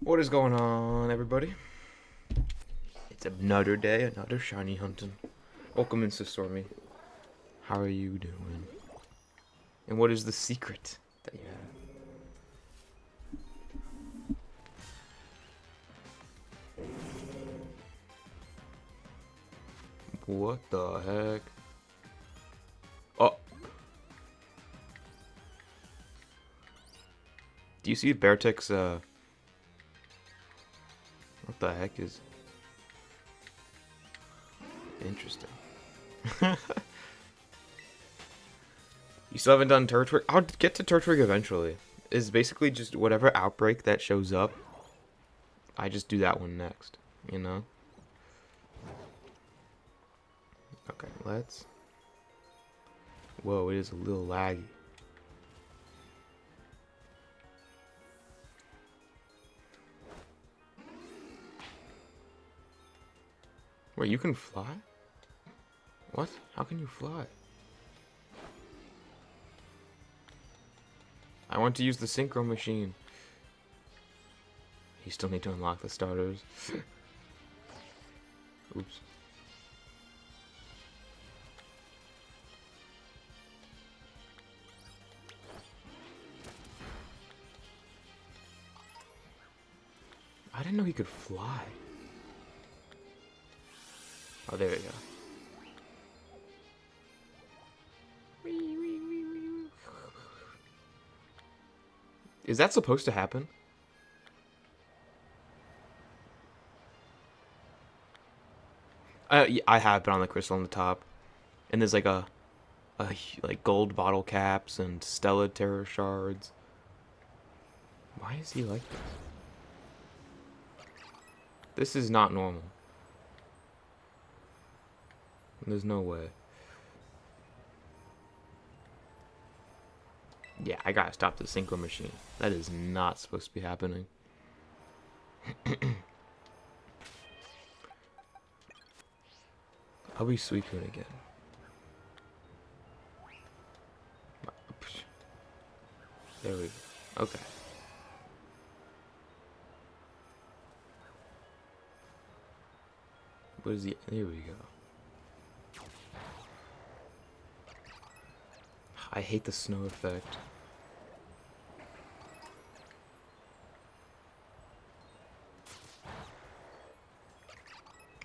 What is going on, everybody? It's another day, another shiny hunting. Welcome, Mr. Stormy. How are you doing? And what is the secret that you have? What the heck? Oh! Do you see Beartick's, what the heck is... Interesting. You still haven't done Turtwig? I'll get to Turtwig eventually. It's basically just whatever outbreak that shows up, I just do that one next, you know? Okay, let's... Whoa, it is a little laggy. Wait, you can fly? What? How can you fly? I want to use the synchro machine. You still need to unlock the starters. Oops. I didn't know he could fly. Oh, there we go. Is that supposed to happen? Yeah, I have been on the crystal on the top, and there's like like gold bottle caps and Stella Terror shards. Why is he like this? This is not normal. There's no way. Yeah, I gotta stop the synchro machine. That is not supposed to be happening. I'll be Suicune again. There we go. Okay. What is the... There we go. I hate the snow effect.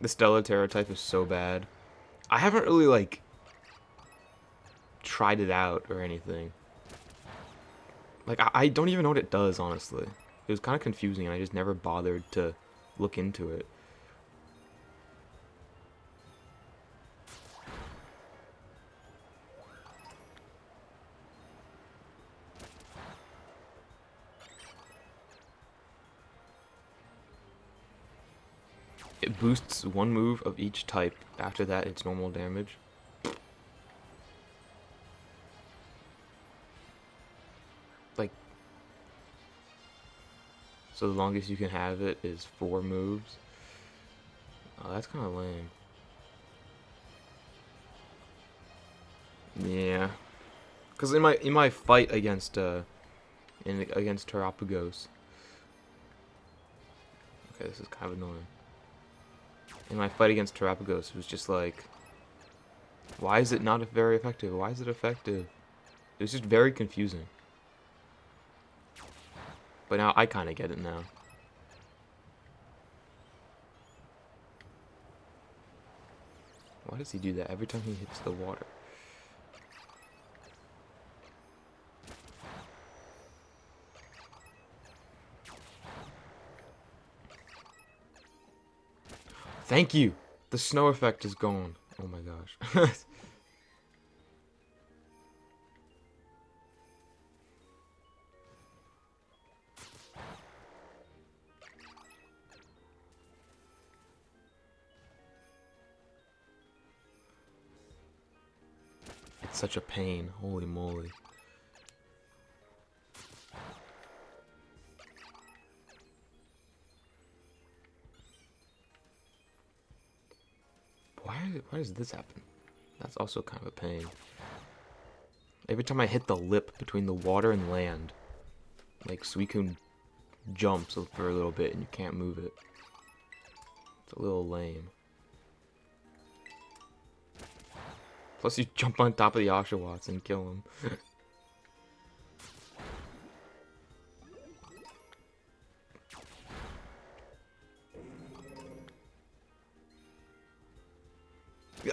The Stella Terror type is so bad. I haven't really, like, tried it out or anything. Like, I don't even know what it does, honestly. It was kind of confusing, and I just never bothered to look into it. It boosts one move of each type. After that, it's normal damage. Like, so the longest you can have it is 4 moves. Oh, that's kind of lame. Yeah, because in my fight against against Terapagos. Okay, this is kind of annoying. In my fight against Terapagos, it was just like, why is it not very effective? Why is it effective? It was just very confusing. But now I kind of get it now. Why does he do that every time he hits the water? Thank you! The snow effect is gone. Oh my gosh. It's such a pain. Holy moly. Why does this happen? That's also kind of a pain. Every time I hit the lip between the water and land, like Suicune jumps for a little bit and you can't move it. It's a little lame. Plus you jump on top of the Oshawotts and kill them.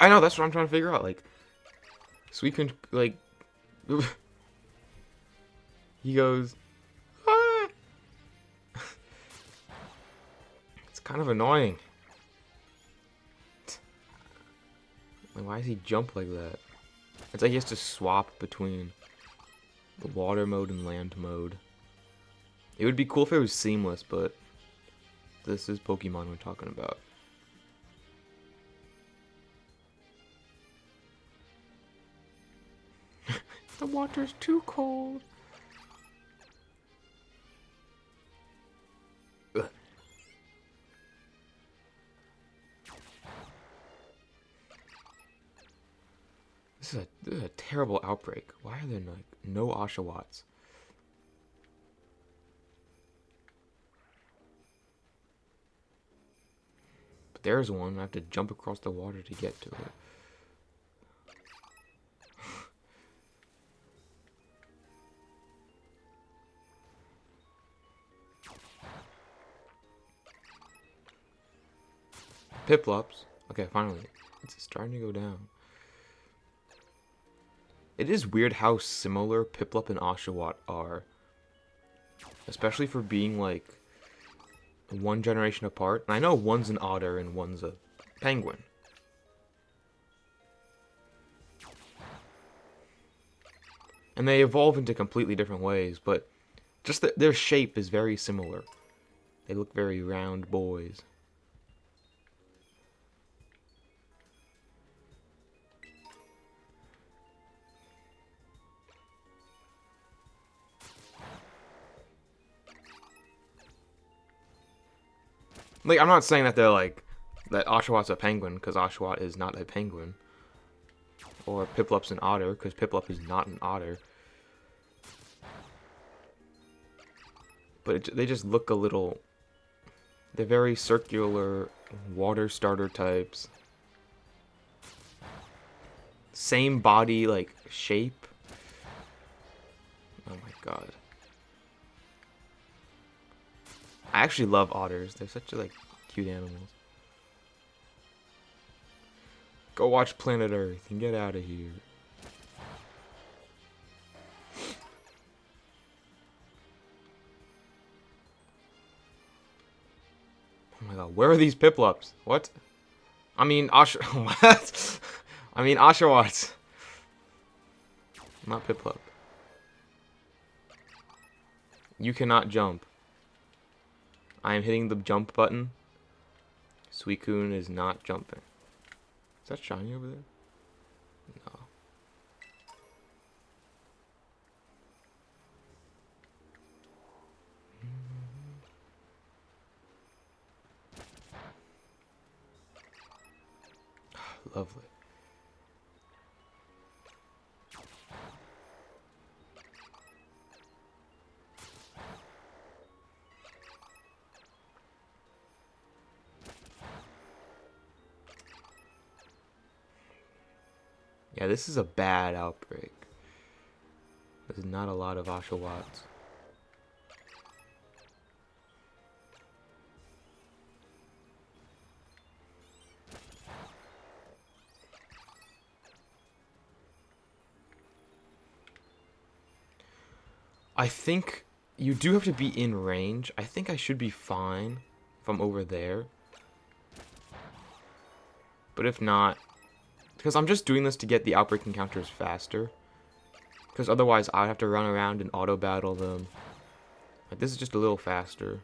I know, that's what I'm trying to figure out, like, Suicune, like, he goes, ah! It's kind of annoying. Like, why does he jump like that? It's like he has to swap between the water mode and land mode. It would be cool if it was seamless, but this is Pokemon we're talking about. The water's too cold. Ugh. This is a terrible outbreak. Why are there like no Oshawotts? But there's one. I have to jump across the water to get to it. Piplups. Okay, finally. It's starting to go down. It is weird how similar Piplup and Oshawott are. Especially for being, like, one generation apart. And I know one's an otter and one's a penguin. And they evolve into completely different ways, but just their shape is very similar. They look very round boys. Like, I'm not saying that they're like, that Oshawott's a penguin, because Oshawott is not a penguin. Or Piplup's an otter, because Piplup is not an otter. But they just look a little... They're very circular, water starter types. Same body, like, shape. Oh my god. I actually love otters. They're such, like, cute animals. Go watch Planet Earth and get out of here. Oh my god, where are these Piplups? What? I mean, what? I mean, Oshawotts. Not Piplup. You cannot jump. I am hitting the jump button. Suicune is not jumping. Is that shiny over there? No. Lovely. Yeah, this is a bad outbreak. There's not a lot of Oshawotts. I think you do have to be in range. I think I should be fine if I'm over there. But if not... Because I'm just doing this to get the outbreak encounters faster. Because otherwise I'd have to run around and auto-battle them. Like, this is just a little faster.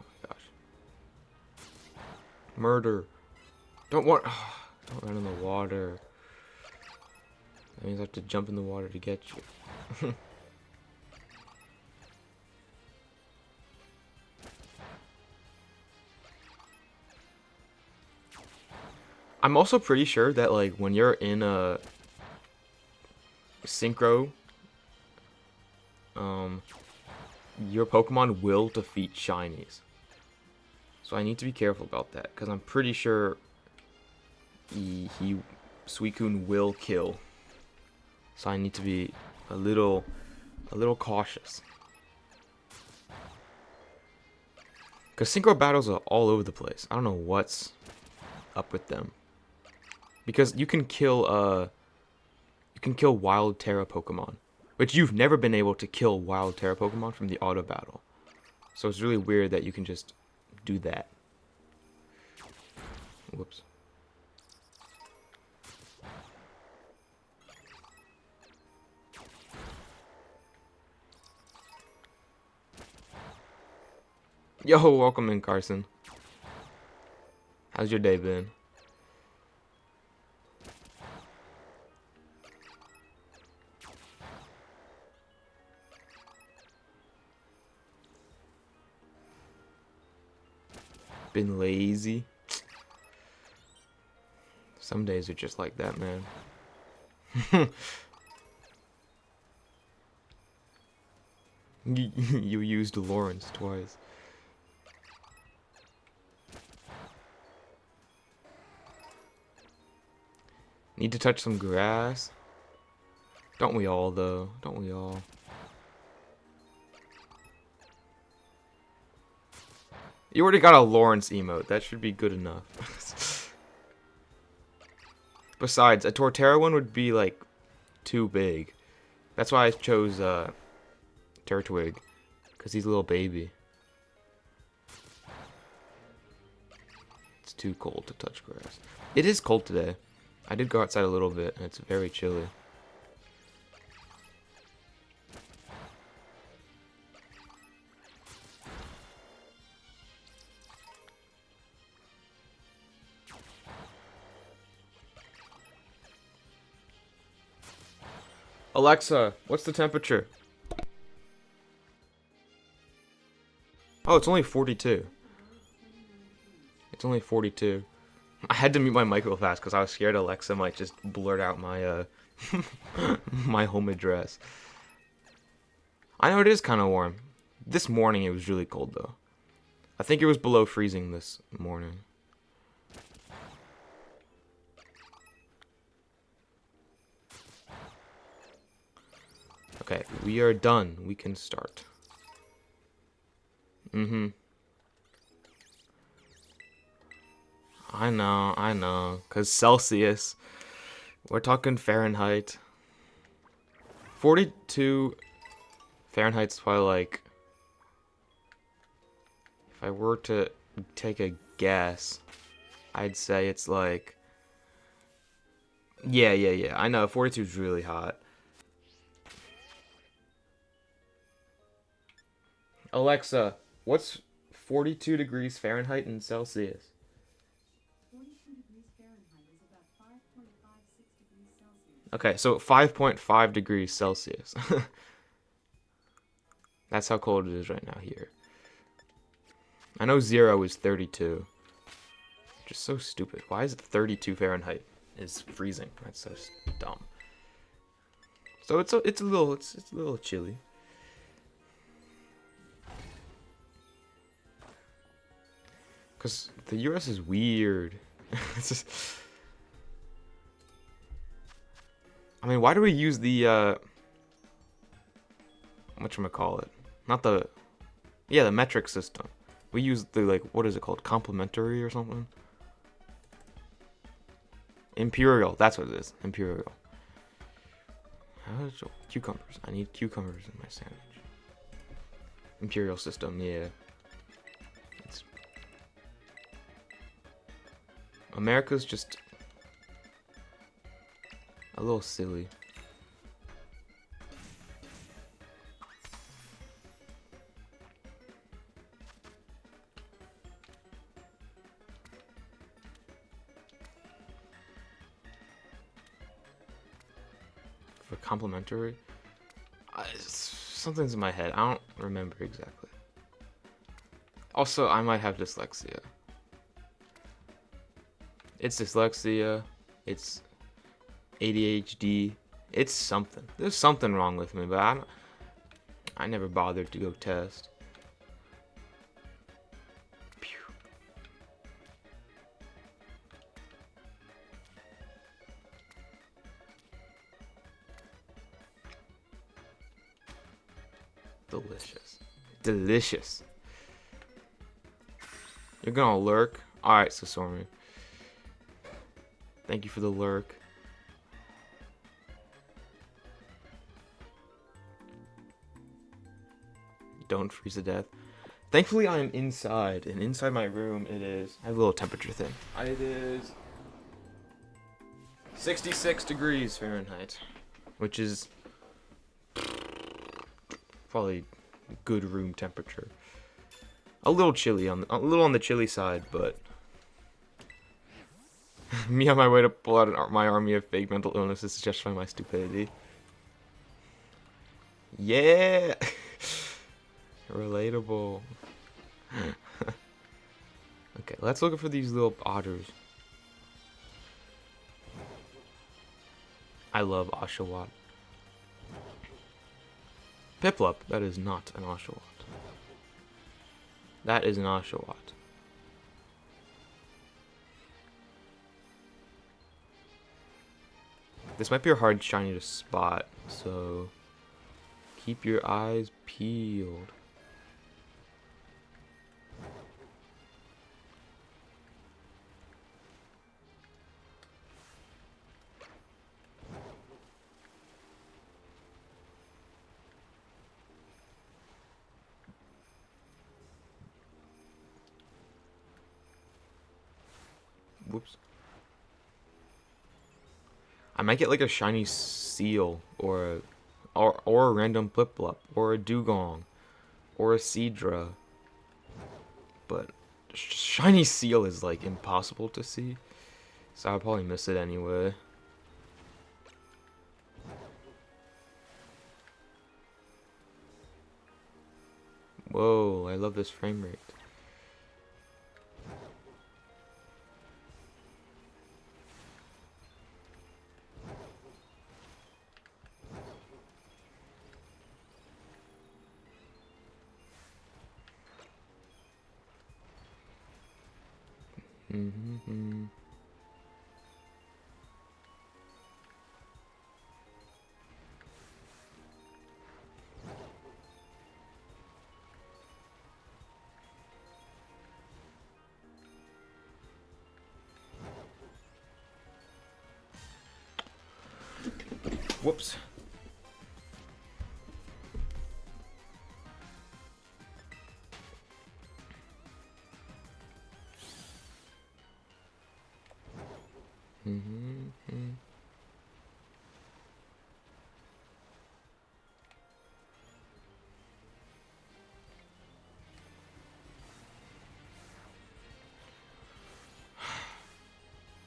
Oh my gosh. Murder. Don't run in the water. That means I have to jump in the water to get you. I'm also pretty sure that, like, when you're in a synchro your Pokemon will defeat shinies. So I need to be careful about that, because I'm pretty sure Suicune will kill. So I need to be a little cautious. Because synchro battles are all over the place. I don't know what's up with them. Because you can kill wild Terra Pokemon, which you've never been able to kill wild Terra Pokemon from the auto battle. So it's really weird that you can just do that. Whoops. Yo, welcome in, Carson. How's your day been? Been lazy. Some days are just like that, man. You used Lawrence twice. Need to touch some grass. Don't we all, though? Don't we all? You already got a Lawrence emote. That should be good enough. Besides, a Torterra one would be, like, too big. That's why I chose, Turtwig. Because he's a little baby. It's too cold to touch grass. It is cold today. I did go outside a little bit, and it's very chilly. Alexa, what's the temperature? Oh, it's only 42. It's only 42. I had to mute my mic real fast because I was scared Alexa might just blurt out my my home address. I know it is kind of warm. This morning it was really cold though. I think it was below freezing this morning. Okay, we are done. We can start. I know. Because Celsius. We're talking Fahrenheit. 42 Fahrenheit's probably like... If I were to take a guess, I'd say it's like... Yeah. I know, 42 is really hot. Alexa, what's 42 degrees Fahrenheit in Celsius? 42 degrees Fahrenheit is about 5.56 degrees Celsius. Okay, so 5.5 degrees Celsius. That's how cold it is right now here. I know 0 is 32. Just so stupid. Why is it 32 Fahrenheit is freezing? That's so dumb. So it's a little chilly. Cause the US is weird. It's just, I mean, why do we use the whatchamacallit? Not the the metric system. We use the like what is it called? Complementary or something? Imperial, that's what it is. Imperial. Cucumbers. I need cucumbers in my sandwich. Imperial system, yeah. America's just a little silly. For complimentary, something's in my head. I don't remember exactly. Also, I might have dyslexia. It's dyslexia, it's ADHD, it's something. There's something wrong with me, but I never bothered to go test. Pew. Delicious. Delicious. You're gonna lurk? Alright, Sasori. Thank you for the lurk. Don't freeze to death. Thankfully, I am inside, and inside my room, it is. I have a little temperature thing. It is 66 degrees Fahrenheit, which is probably good room temperature. A little chilly a little on the chilly side, but me on my way to pull out my army of fake mental illnesses to justify my stupidity. Yeah. Relatable. Okay, let's look for these little otters. I love OSHAWOTT. Piplup, that is not an OSHAWOTT. That is an OSHAWOTT. This might be a hard shiny to spot, so keep your eyes peeled. Whoops. I might get like a shiny seal or a random Piplup or a Dugong or a Seadra. But shiny seal is like impossible to see. So I'll probably miss it anyway. Whoa, I love this frame rate. Mm-hmm. Whoops. Mm-hmm.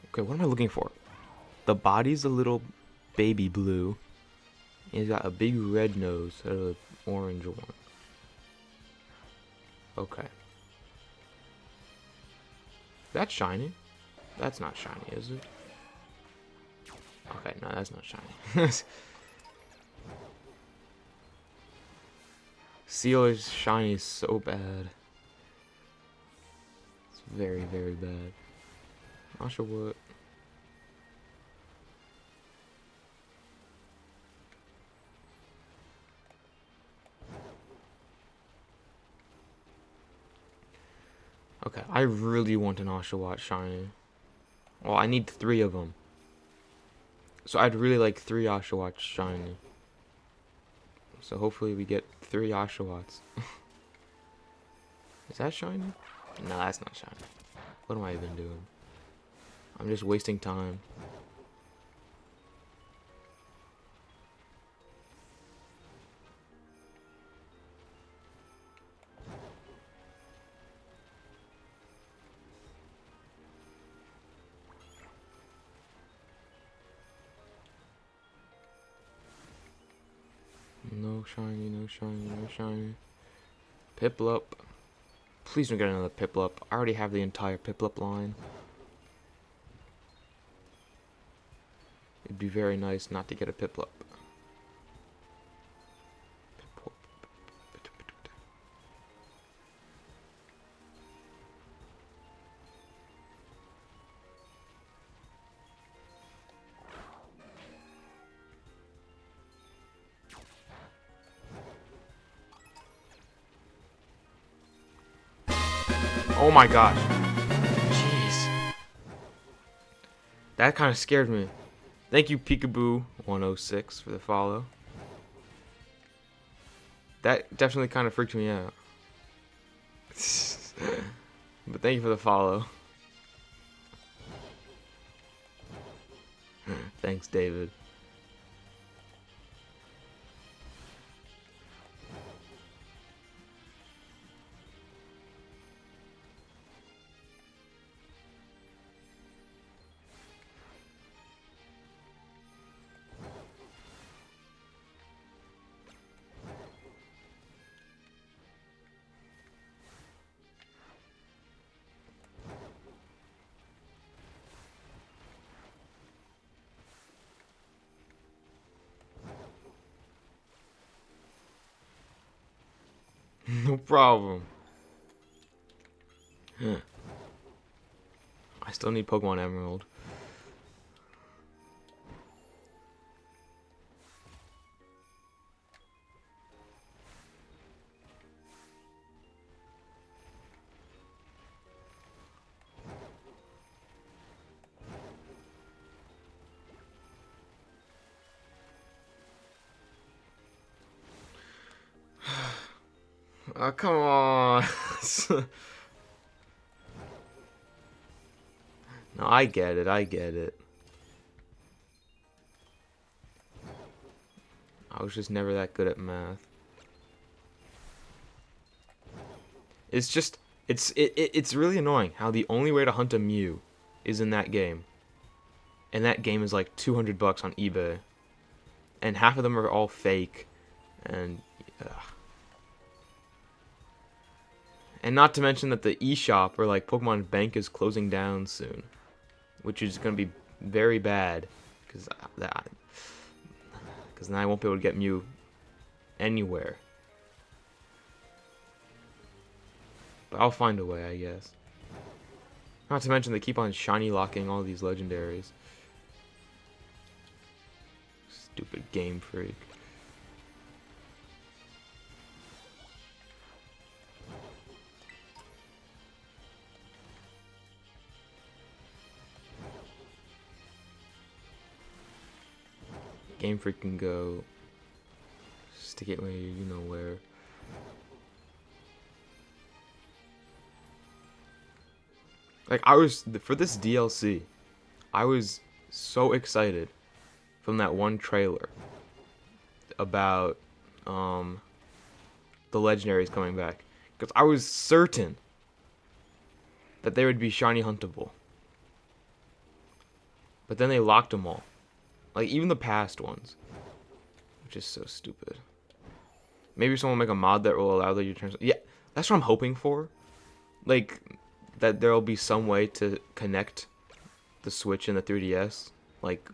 Okay, what am I looking for? The body's a little baby blue. And he's got a big red nose and an orange one. Okay. That's shiny. That's not shiny, is it? Okay, no, that's not shiny. Seal is shiny so bad. It's very, very bad. Not sure what. Okay, I really want an OSHAWOTT shiny. Well, I need 3 of them. So I'd really like 3 OSHAWOTT shiny. So hopefully we get 3 OSHAWOTTs. Is that shiny? No, that's not shiny. What am I even doing? I'm just wasting time. No shiny, no shiny, no shiny. Piplup. Please don't get another Piplup. I already have the entire Piplup line. It'd be very nice not to get a Piplup. Oh my gosh. Jeez. That kind of scared me. Thank you, Peekaboo106, for the follow. That definitely kind of freaked me out. But thank you for the follow. Thanks, David. No problem. I still need Pokemon Emerald. Oh, come on. No, I get it. I get it. I was just never that good at math. It's just, it's really annoying how the only way to hunt a Mew is in that game. And that game is like $200 on eBay. And half of them are all fake. And, and not to mention that the eShop or like Pokemon Bank is closing down soon. Which is going to be very bad. Because then I won't be able to get Mew anywhere. But I'll find a way, I guess. Not to mention they keep on shiny locking all these legendaries. Stupid Game Freak. Game Freak can go stick it where you know where. Like, I was, for this DLC, I was so excited from that one trailer about the legendaries coming back, because I was certain that they would be shiny huntable. But then they locked them all. Like, even the past ones. Which is so stupid. Maybe someone will make a mod that will allow you to turn... Yeah, that's what I'm hoping for. Like, that there will be some way to connect the Switch and the 3DS. Like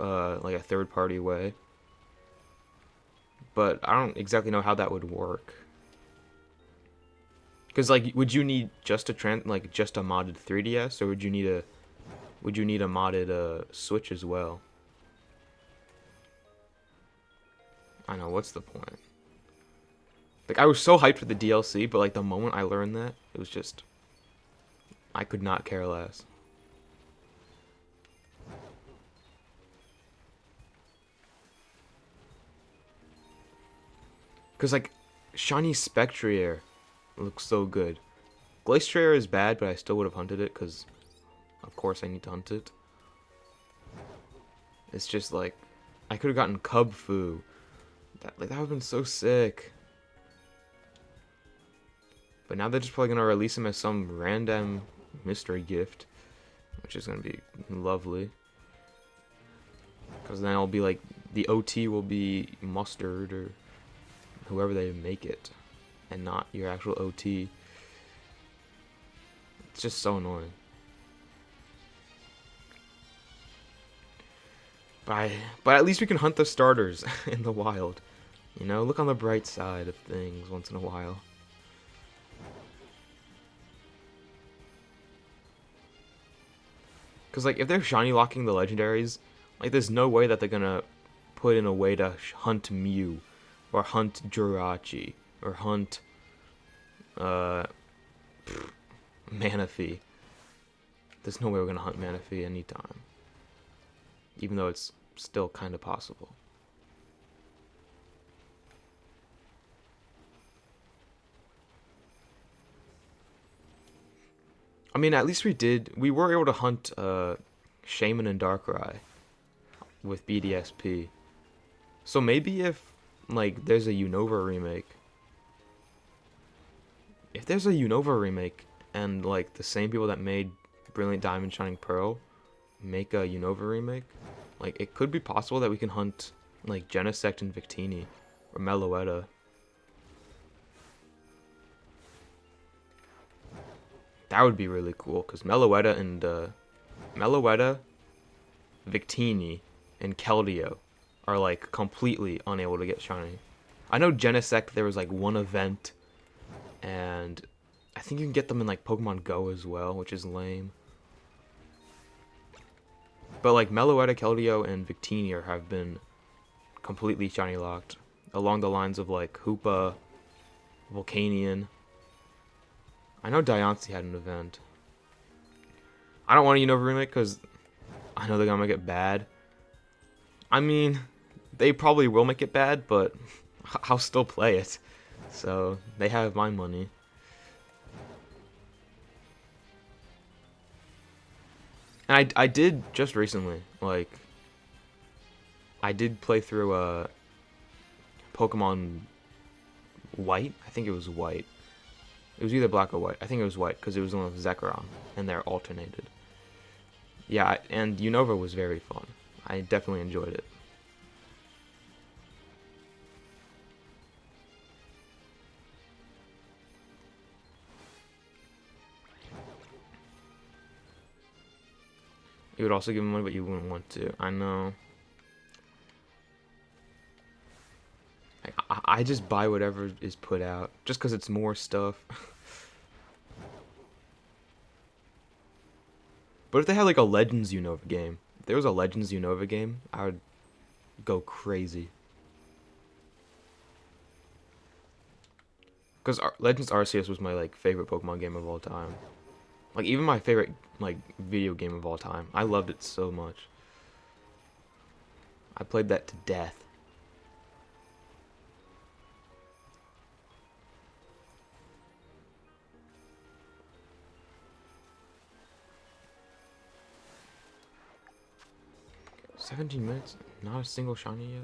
a third-party way. But I don't exactly know how that would work. Because, like, would you need just just a modded 3DS, or would you need a modded Switch as well? I know, what's the point? Like, I was so hyped for the DLC, but like the moment I learned that, it was just, I could not care less. Cause like, shiny Spectrier looks so good. Glacier is bad, but I still would have hunted it, cause of course I need to hunt it. It's just like, I could have gotten Cubfu. That would have been so sick. But now they're just probably gonna release him as some random mystery gift, which is gonna be lovely. Because then it'll be like, the OT will be Mustard or whoever they make it, and not your actual OT. It's just so annoying. But at least we can hunt the starters in the wild. You know, look on the bright side of things once in a while. Because, like, if they're shiny locking the legendaries, like, there's no way that they're gonna put in a way to hunt Mew, or hunt Jirachi, or hunt, Manaphy. There's no way we're gonna hunt Manaphy anytime. Even though it's still kind of possible. I mean, at least we were able to hunt Shaman and Darkrai with BDSP. So maybe if, like, there's a Unova remake. If there's a Unova remake and, like, the same people that made Brilliant Diamond Shining Pearl make a Unova remake, like, it could be possible that we can hunt, like, Genesect and Victini or Meloetta. That would be really cool, because Meloetta, Victini, and Keldeo are, like, completely unable to get shiny. I know Genesect, there was, like, one event, and I think you can get them in, like, Pokemon Go as well, which is lame. But, like, Meloetta, Keldeo, and Victini have been completely shiny locked, along the lines of, like, Hoopa, Volcanion. I know Diancie had an event. I don't want a Unova remake because I know they're gonna make it bad. I mean, they probably will make it bad, but I'll still play it. So, they have my money. And I did just recently, like, I did play through Pokemon White. I think it was White. It was either black or white. I think it was white because it was the one with Zekrom, and they're alternated. Yeah, and Unova was very fun. I definitely enjoyed it. You would also give them money, but you wouldn't want to. I know. I just buy whatever is put out, just because it's more stuff. But if they had like a Legends Unova game, if there was a Legends Unova game, I would go crazy. Because Legends Arceus was my like favorite Pokemon game of all time. Like even my favorite like video game of all time. I loved it so much. I played that to death. $17, not a single shiny yet.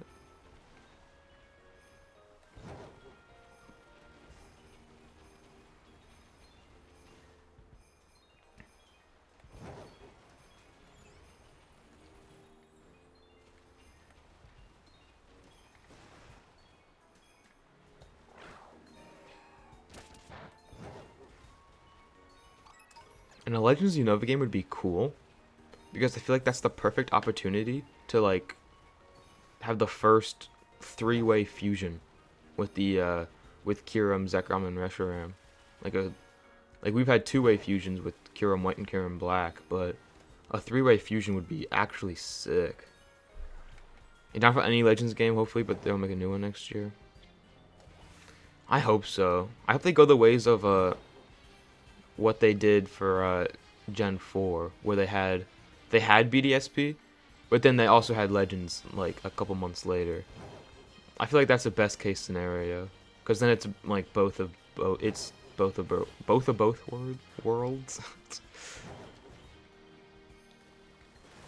And a Legends Unova game would be cool, because I feel like that's the perfect opportunity to like have the first three-way fusion with the with Kyurem, Zekrom, and Reshiram. Like we've had two-way fusions with Kyurem White and Kyurem Black, but a three-way fusion would be actually sick. And not for any Legends game, hopefully, but they'll make a new one next year. I hope so. I hope they go the ways of what they did for Gen 4, where they had BDSP, but then they also had Legends like a couple months later. I feel like that's the best case scenario, because then it's like both of both worlds.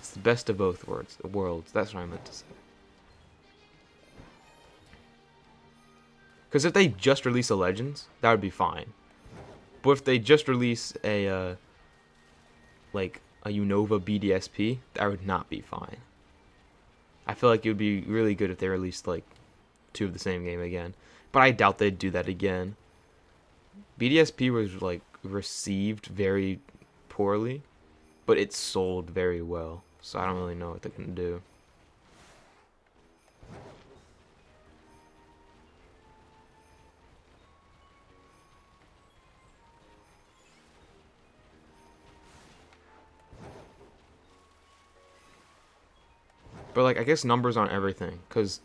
It's the best of both worlds. That's what I meant to say. Because if they just release a Legends, that would be fine. But if they just release a like a Unova BDSP, that would not be fine. I feel like it would be really good if they released like two of the same game again, but I doubt they'd do that again. BDSP was like received very poorly, but it sold very well, so I don't really know what they can do. But like I guess numbers on everything, cause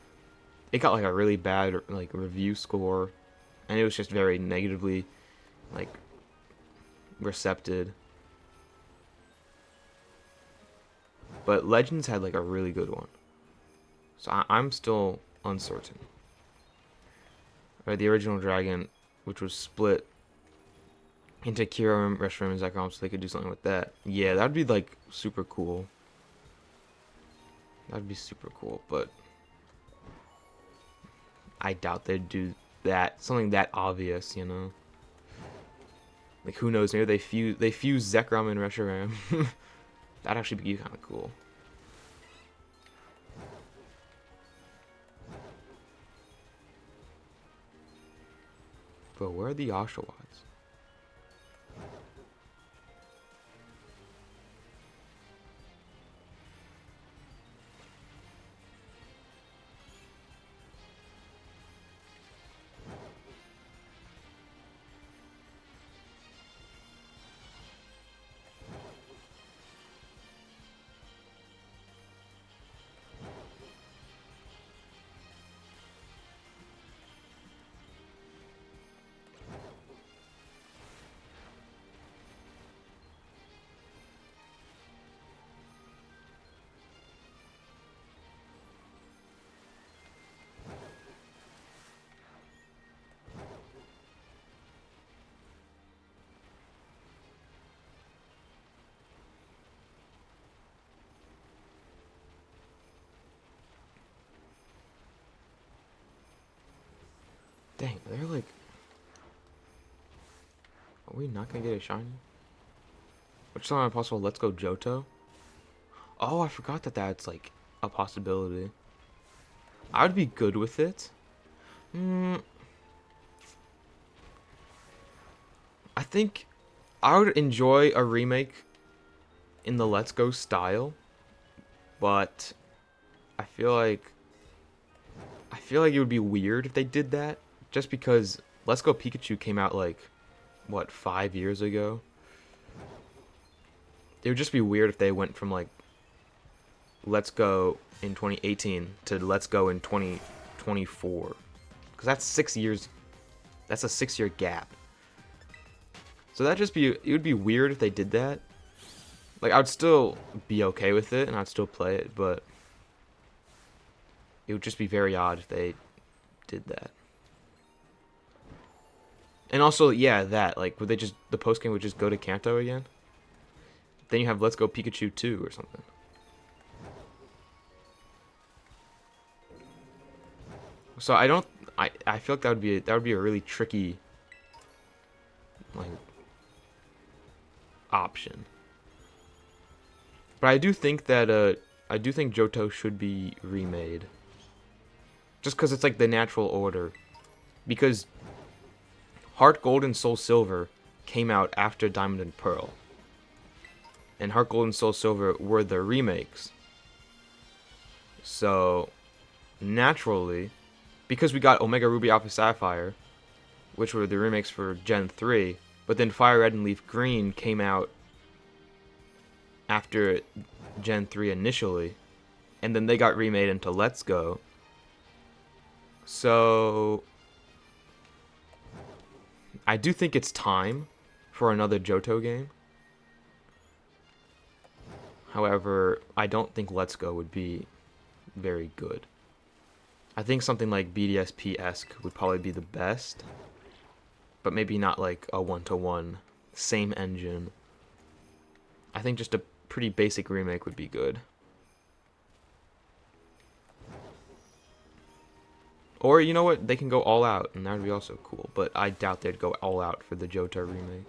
it got like a really bad like review score, and it was just very negatively like Recepted. But Legends had like a really good one. So I'm still uncertain. Right, the original Dragon, which was split into Kyurem, Reshiram, and Zekrom, so they could do something with that. Yeah, that'd be like super cool. That'd be super cool, but I doubt they'd do that. Something that obvious, you know. Like who knows? Maybe they fuse Zekrom and Reshiram. That'd actually be kind of cool. But where are the OSHAWOTTs? Dang, they're like... Are we not gonna get a shiny? Which song possible? Let's go Johto? Oh, I forgot that that's like a possibility. I would be good with it. I think I would enjoy a remake in the Let's Go style, but I feel like it would be weird if they did that, just because Let's Go Pikachu came out like what, 5 years ago. It would just be weird if they went from like Let's Go in 2018 to Let's Go in 2024, because that's 6 years. That's a 6-year gap. So it would be weird if they did that. Like, I would still be okay with it, and I'd still play it, but it would just be very odd if they did that. And also, yeah, like, would they just, the post game would just go to Kanto again? Then you have Let's Go Pikachu 2 or something. So I feel like that would be a really tricky, like, option. But I do think Johto should be remade. Just because it's like the natural order. Because Heart Gold and Soul Silver came out after Diamond and Pearl. And Heart Gold and Soul Silver were the remakes. So, naturally, because we got Omega Ruby Alpha Sapphire, which were the remakes for Gen 3, but then Fire Red and Leaf Green came out after Gen 3 initially, and then they got remade into Let's Go. So, I do think it's time for another Johto game. However, I don't think Let's Go would be very good. I think something like BDSP-esque would probably be the best, but maybe not like a one-to-one, same engine. I think just a pretty basic remake would be good. Or, you know what, they can go all out, and that would be also cool, but I doubt they'd go all out for the Johto remake.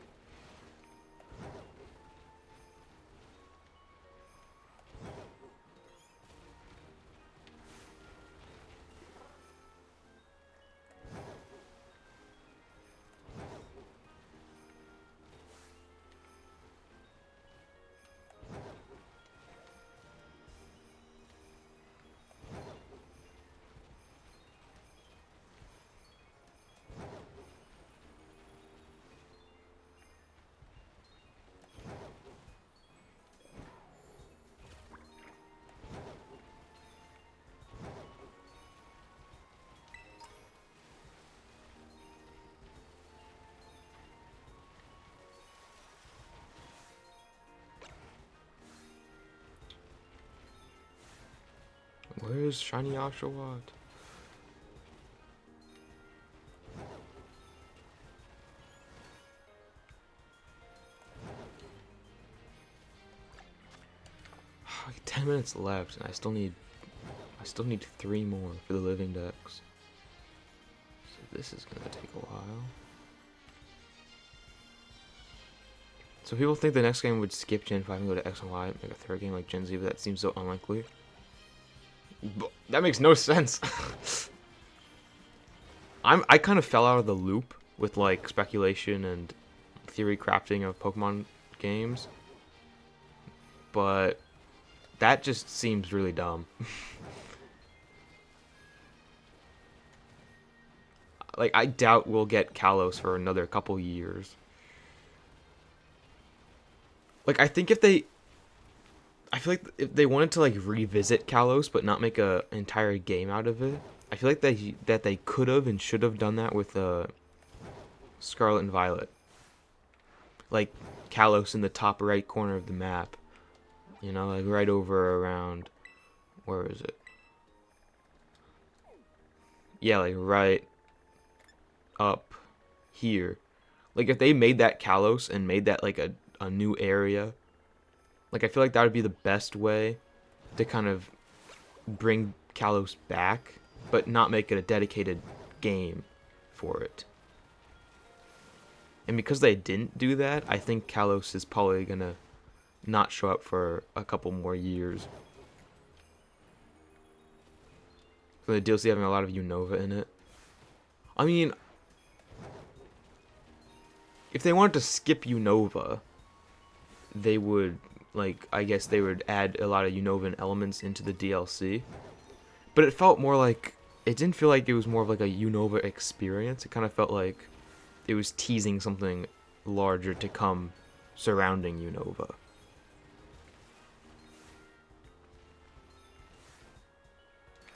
Where's shiny OSHAWOTT? Like 10 minutes left, and I still need 3 more for the living decks. So this is gonna take a while. So people think the next game would skip Gen 5 and go to X and Y, make a third game like Gen Z, but that seems so unlikely. But that makes no sense. I kind of fell out of the loop with like speculation and theory crafting of Pokemon games, but that just seems really dumb. Like, I doubt we'll get Kalos for another couple years. Like, I think I feel like if they wanted to like revisit Kalos but not make a entire game out of it, I feel like that they could have and should have done that with Scarlet and Violet. Like Kalos in the top right corner of the map, you know, like right over around, where is it? Yeah, like right up here. Like if they made that Kalos and made that like a new area, like I feel like that would be the best way to kind of bring Kalos back, but not make it a dedicated game for it. And because they didn't do that, I think Kalos is probably gonna not show up for a couple more years. So the DLC having a lot of Unova in it. I mean, if they wanted to skip Unova, they would, like, I guess they would add a lot of Unovan elements into the DLC. But it felt more like, it didn't feel like it was more of like a Unova experience. It kind of felt like it was teasing something larger to come surrounding Unova.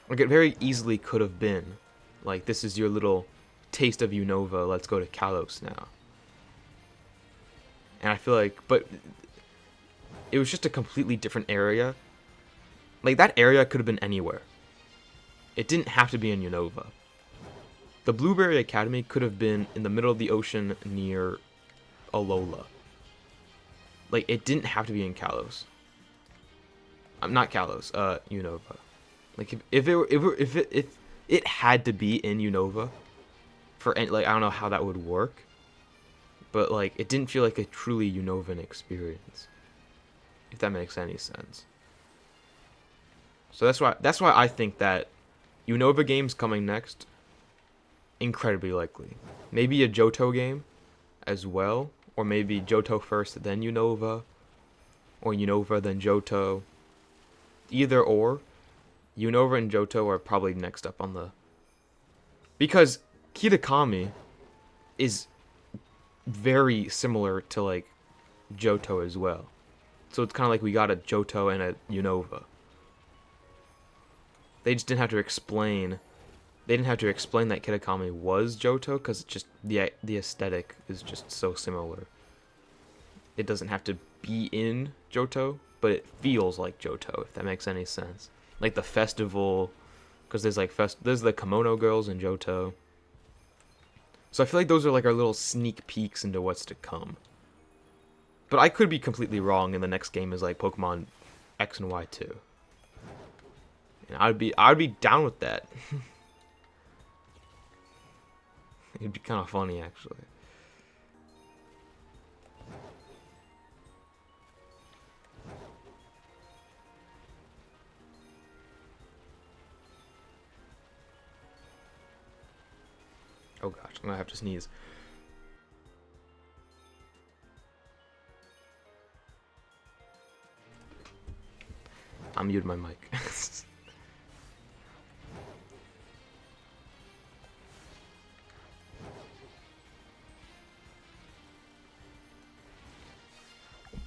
Like, it very easily could have been, like, this is your little taste of Unova, let's go to Kalos now. And I feel like, but it was just a completely different area. Like, that area could have been anywhere. It didn't have to be in Unova. The Blueberry Academy could have been in the middle of the ocean near Alola. Like, it didn't have to be in Kalos. I'm not Kalos, Unova. Like, if it had to be in Unova, for like, I don't know how that would work, but like, it didn't feel like a truly Unovan experience, if that makes any sense. So that's why I think that Unova games coming next, incredibly likely. Maybe a Johto game as well, or maybe Johto first then Unova, or Unova then Johto. Either or, Unova and Johto are probably next up on the, because Kitakami is very similar to like Johto as well. So it's kind of like we got a Johto and a Unova. They just didn't have to explain. They didn't have to explain that Kitakami was Johto because it's just the aesthetic is just so similar. It doesn't have to be in Johto, but it feels like Johto, if that makes any sense. Like the festival, because there's like there's the Kimono girls in Johto. So I feel like those are like our little sneak peeks into what's to come. But I could be completely wrong, and the next game is like Pokemon X and Y 2. And I'd be down with that. It'd be kind of funny, actually. Oh gosh, I'm gonna have to sneeze. I muted my mic.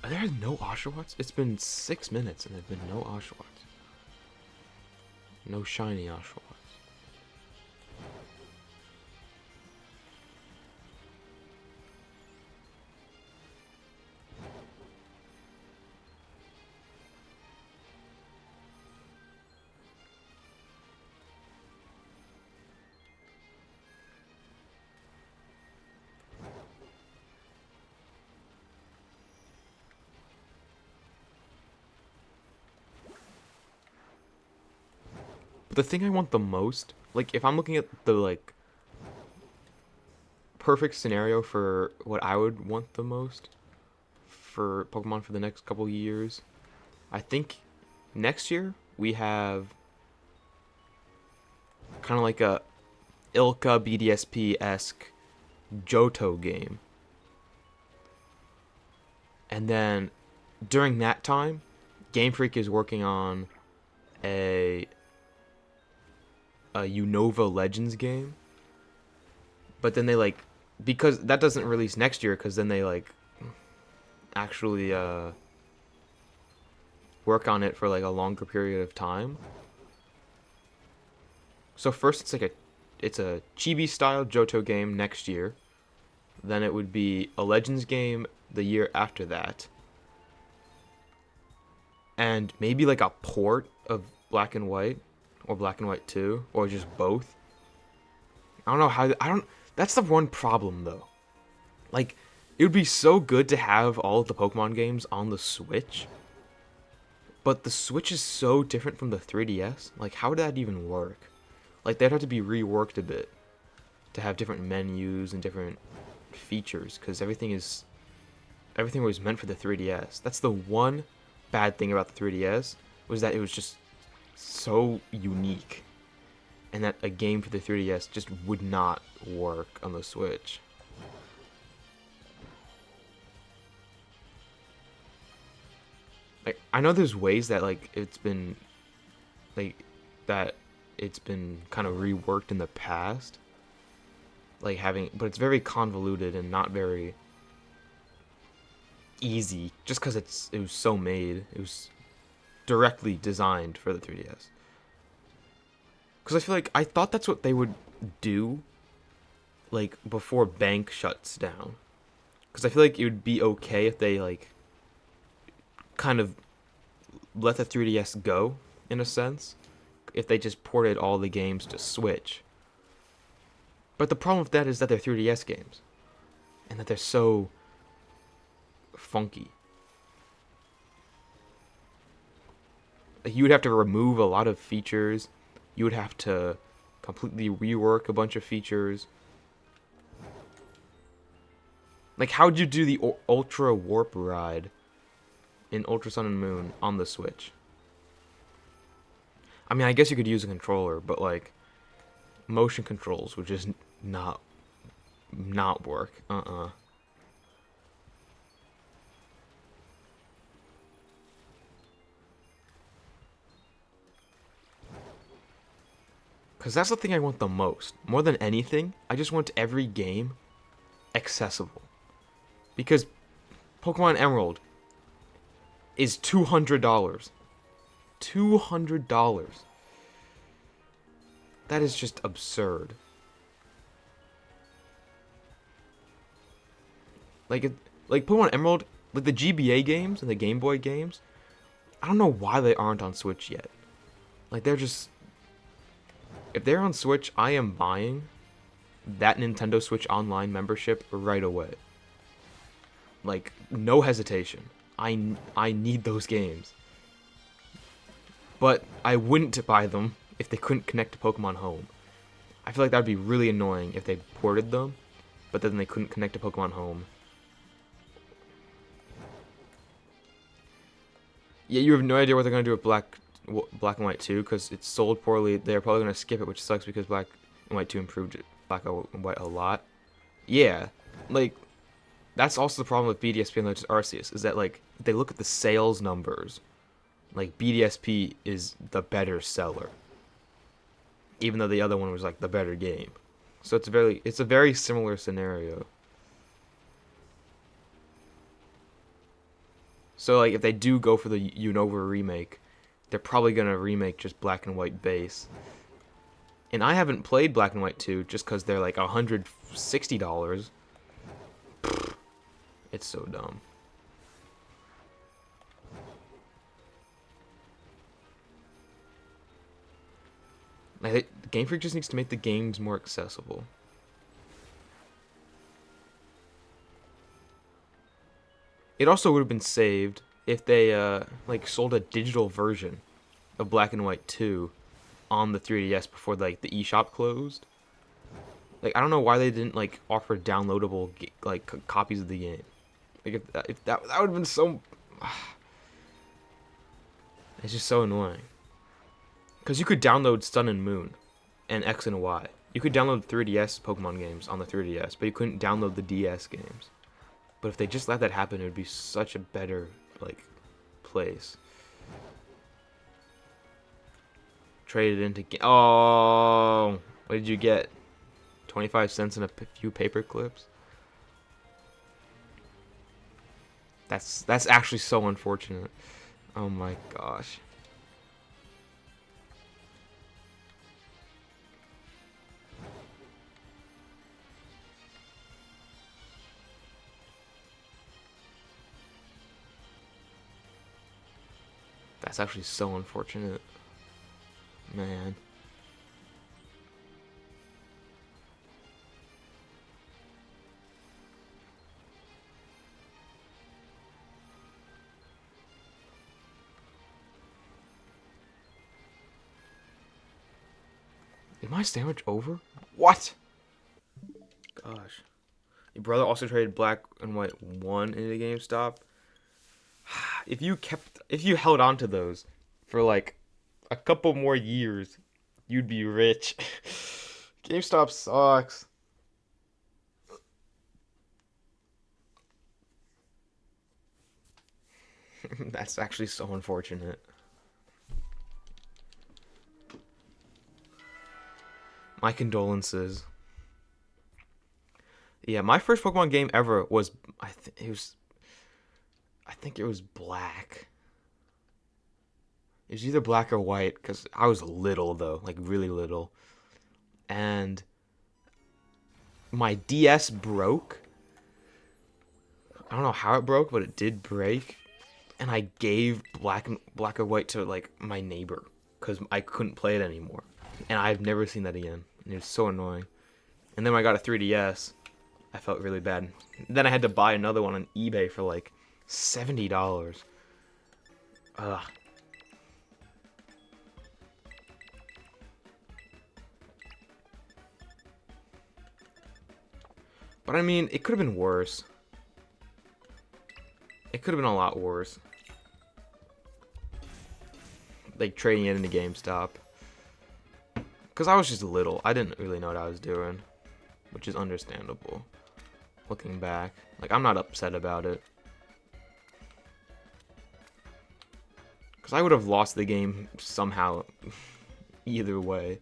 Are there no OSHAWOTTs? It's been 6 minutes and there've been no OSHAWOTTs. No shiny OSHAWOTTs. the thing I want the most, like if I'm looking at the like perfect scenario for what I would want the most for Pokemon for the next couple years, I think next year we have kind of like a Ilka BDSP esque Johto game, and then during that time, Game Freak is working on a Unova Legends game, but then they like because that doesn't release next year because then they like actually work on it for like a longer period of time. So first it's a chibi style Johto game next year. Then it would be a Legends game the year after that. And maybe like a port of Black and White or Black and White 2 or just both. I don't know how I don't that's the one problem though. Like it would be so good to have all of the Pokemon games on the Switch. But the Switch is so different from the 3DS. Like how would that even work? Like they'd have to be reworked a bit to have different menus and different features because everything was meant for the 3DS. That's the one bad thing about the 3DS was that it was just so unique and that a game for the 3DS just would not work on the Switch. Like I know there's ways that like it's been kind of reworked in the past, like but it's very convoluted and not very easy just because it was so made. It was directly designed for the 3DS. Because I feel like I thought that's what they would do, like before Bank shuts down. Because I feel like it would be okay if they like kind of let the 3DS go in a sense, if they just ported all the games to Switch. But the problem with that is that they're 3DS games, and that they're so funky. You would have to remove a lot of features. You would have to completely rework a bunch of features. Like, how'd you do the Ultra Warp Ride in Ultra Sun and Moon on the Switch? I mean, I guess you could use a controller, but like, motion controls would just not work. Because that's the thing I want the most. More than anything, I just want every game accessible. Because Pokemon Emerald is $200. $200. That is just absurd. Like Pokemon Emerald, like the GBA games and the Game Boy games, I don't know why they aren't on Switch yet. Like they're just, if they're on Switch, I am buying that Nintendo Switch Online membership right away. Like no hesitation. I need those games. But I wouldn't buy them if they couldn't connect to Pokemon Home. I feel like that would be really annoying if they ported them, but then they couldn't connect to Pokemon Home. Yeah, you have no idea what they're going to do with Black and White 2, because it's sold poorly. They're probably going to skip it, which sucks because Black and White 2 improved Black and White a lot. Yeah, like, that's also the problem with BDSP and Legends Arceus, is that, like, if they look at the sales numbers, like, BDSP is the better seller, even though the other one was, like, the better game. So it's a very similar scenario. So, like, if they do go for the Unova remake, they're probably going to remake just Black and White base. And I haven't played Black and White 2 just because they're, like, $160. It's so dumb. Game Freak just needs to make the games more accessible. It also would have been saved if they like sold a digital version of Black and White 2 on the 3DS before like the eShop closed. Like I don't know why they didn't like offer downloadable copies of the game. Like if that would have been so. It's just so annoying. Because you could download Sun and Moon and X and Y. You could download 3DS Pokemon games on the 3DS, but you couldn't download the DS games. But if they just let that happen, it would be such a better like place. Traded into oh, what did you get? 25 cents and a few paper clips. That's actually so unfortunate. Oh my gosh. That's actually so unfortunate. Man. Is my sandwich over? What? Gosh. Your brother also traded black and white 1 into GameStop. If you held on to those for like a couple more years, you'd be rich. GameStop sucks. That's actually so unfortunate. My condolences. Yeah, my first Pokemon game ever was I think it was black. It was either black or white because I was little though, like really little, and my DS broke. I don't know how it broke, but it did break, and I gave black or white to like my neighbor because I couldn't play it anymore, and I've never seen that again. And it was so annoying. And then when I got a 3DS, I felt really bad. Then I had to buy another one on eBay for like $70. Ugh. But I mean, it could have been worse. It could have been a lot worse. Like trading it into GameStop. Because I was just little. I didn't really know what I was doing. Which is understandable. Looking back. Like, I'm not upset about it. Because I would have lost the game somehow. Either way.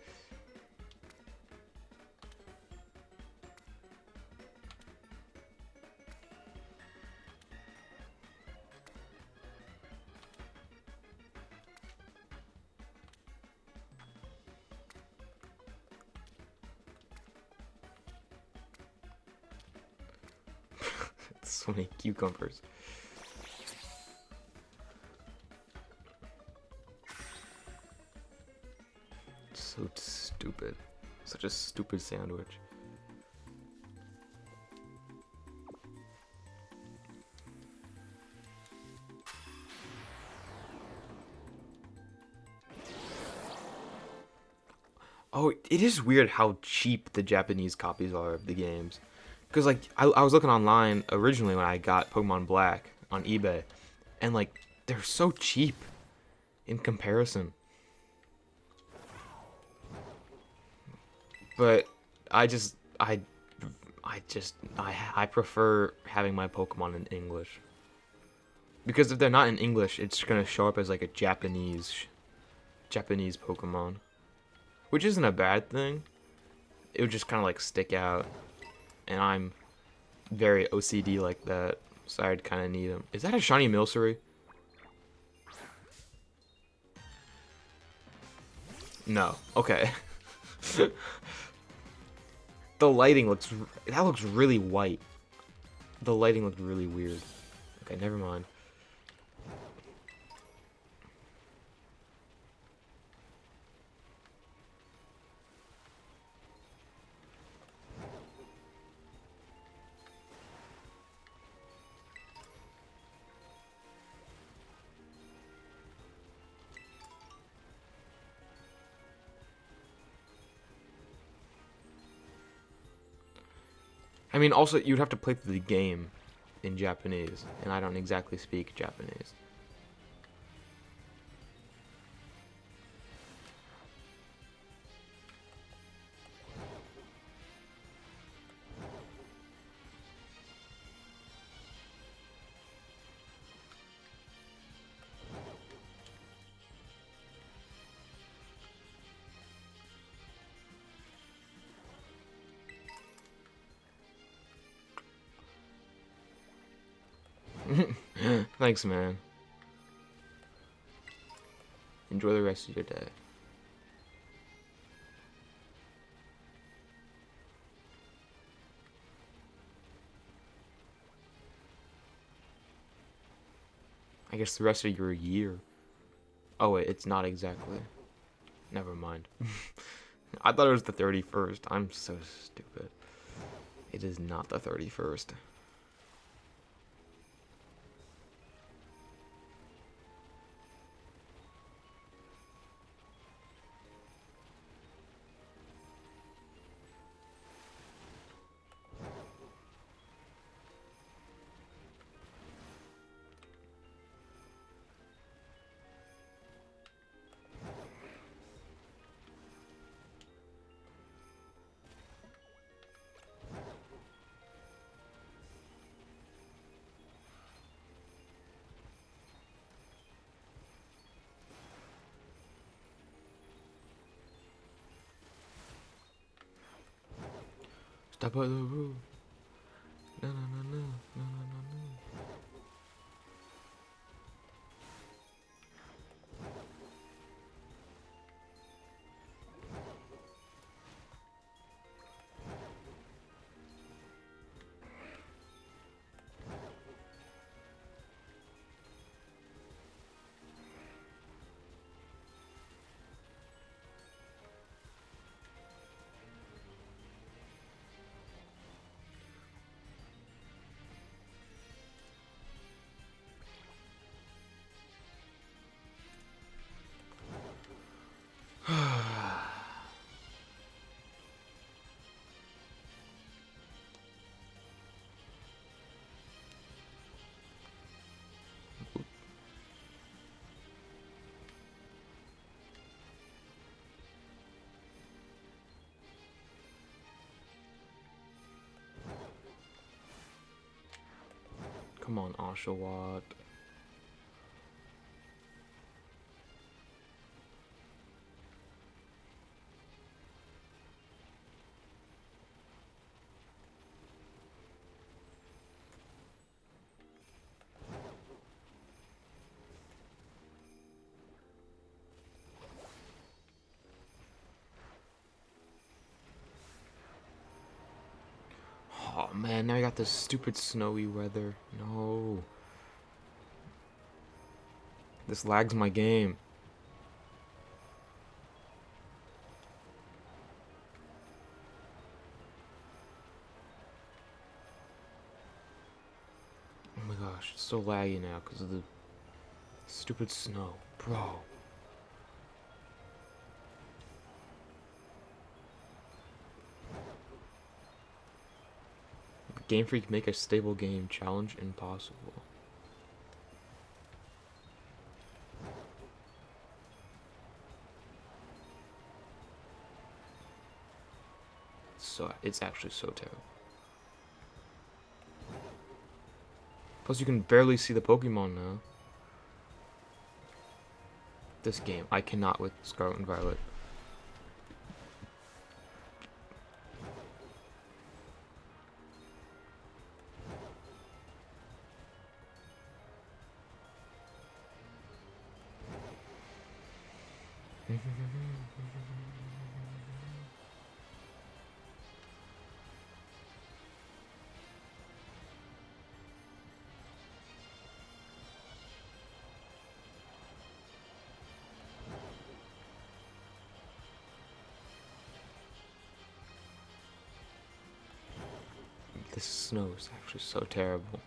So many cucumbers. So stupid. Such a stupid sandwich. Oh, it is weird how cheap the Japanese copies are of the games. Because, like, I was looking online originally when I got Pokemon Black on eBay. And, like, they're so cheap in comparison. But I prefer having my Pokemon in English. Because if they're not in English, it's going to show up as, like, a Japanese Pokemon. Which isn't a bad thing. It would just kind of, like, stick out. And I'm very OCD like that, so I'd kind of need them. Is that a shiny Milcery? No. Okay. The lighting looks really white. The lighting looked really weird. Okay, never mind. I mean, also, you'd have to play through the game in Japanese, and I don't exactly speak Japanese. Thanks, man. Enjoy the rest of your day. I guess the rest of your year. Oh wait, it's not exactly. Never mind. I thought it was the 31st. I'm so stupid. It is not the 31st. Step out of the room. No, no, no, no, no, no, no, no. Come on, OSHAWOTT. Oh man, now I got this stupid snowy weather. No. This lags my game. Oh my gosh, it's so laggy now because of the stupid snow. Bro. Game Freak make a stable game challenge impossible. So it's actually so terrible. Plus you can barely see the Pokemon now. This game, I cannot with Scarlet and Violet. This snow is actually so terrible.